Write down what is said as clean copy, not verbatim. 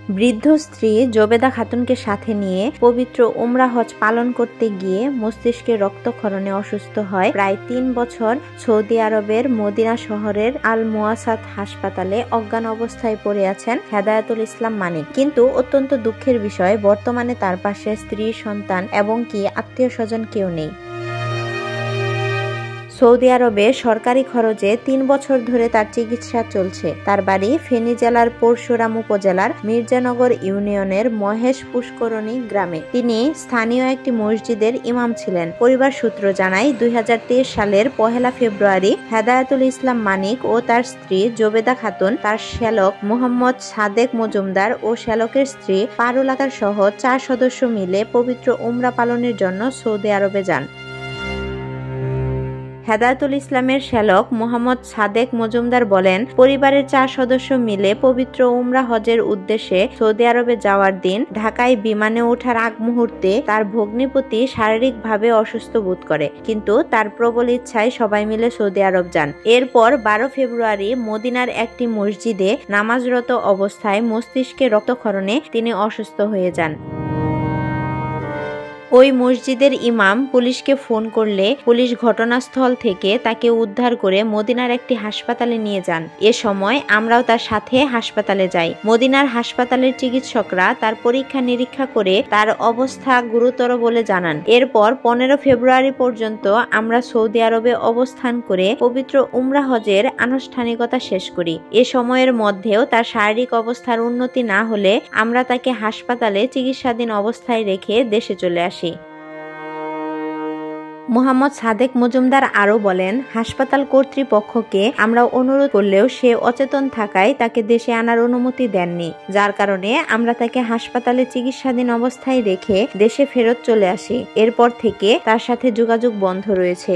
বৃদ্ধ স্ত্রী জোবেদা খাতুনকে সাথে নিয়ে পবিত্র উমরা হজ পালন করতে গিয়ে মস্তিষ্কে রক্তক্ষরণে অসুস্থ হয়। প্রায় ৩ বছর সৌদি আরবের মদিনা শহরের আল মুয়াসাত হাসপাতালে অজ্ঞান অবস্থায় পড়ে আছেন হেদায়েতুল ইসলাম মানিক। কিন্তু অত্যন্ত দুঃখের বিষয়, বর্তমানে তার পাশে স্ত্রী, সন্তান এবং কি আত্মীয় স্বজন কেউ নেই। সৌদি আরবে সরকারি খরচে ৩ বছর ধরে তার চিকিৎসা চলছে। তার বাড়ি ফেনী জেলার পরশুরাম উপজেলার মির্জানগর ইউনিয়নের মহেশ পুষ্করণী গ্রামে। তিনি স্থানীয় একটি মসজিদের ইমাম ছিলেন। পরিবার সূত্র জানায়, ২০২৩ সালের ১ ফেব্রুয়ারি হেদায়েতুল ইসলাম মানিক ও তার স্ত্রী জোবেদা খাতুন, তার শ্যালক মোহাম্মদ সাদেক মজুমদার ও শ্যালকের স্ত্রী পারুল আক্তার সহ ৪ সদস্য মিলে পবিত্র উমরা পালনের জন্য সৌদি আরবে যান। হেদায়েতুল ইসলামের শ্যালক মোহাম্মদ সাদেক মজুমদার বলেন, পরিবারের ৪ সদস্য মিলে পবিত্র উমরা হজের উদ্দেশ্যে সৌদি আরবে যাওয়ার দিন ঢাকায় বিমানে ওঠার আগ মুহূর্তে তার ভগ্নিপতি শারীরিকভাবে অসুস্থ বোধ করে, কিন্তু তার প্রবল ইচ্ছায় সবাই মিলে সৌদি আরব যান। এরপর ১২ ফেব্রুয়ারি মদিনার একটি মসজিদে নামাজরত অবস্থায় মস্তিষ্কে রক্তক্ষরণে তিনি অসুস্থ হয়ে যান। ওই মসজিদের ইমাম পুলিশকে ফোন করলে পুলিশ ঘটনাস্থল থেকে তাকে উদ্ধার করে মদিনার একটি হাসপাতালে নিয়ে যান। এ সময় আমরাও তার সাথে হাসপাতালে যাই। মদিনার হাসপাতালের চিকিৎসকরা তার পরীক্ষা নিরীক্ষা করে তার অবস্থা গুরুতর বলে জানান। এরপর ১৫ ফেব্রুয়ারি পর্যন্ত আমরা সৌদি আরবে অবস্থান করে পবিত্র উমরা হজের আনুষ্ঠানিকতা শেষ করি। এ সময়ের মধ্যেও তার শারীরিক অবস্থার উন্নতি না হলে আমরা তাকে হাসপাতালে চিকিৎসাধীন অবস্থায় রেখে দেশে চলে আসি। মোহাম্মদ সাদেক মজুমদার আরও বলেন, হাসপাতাল কর্তৃপক্ষকে আমরা অনুরোধ করলেও সে অচেতন থাকায় তাকে দেশে আনার অনুমতি দেননি, যার কারণে আমরা তাকে হাসপাতালে চিকিৎসাধীন অবস্থায় রেখে দেশে ফেরত চলে আসি। এরপর থেকে তার সাথে যোগাযোগ বন্ধ রয়েছে।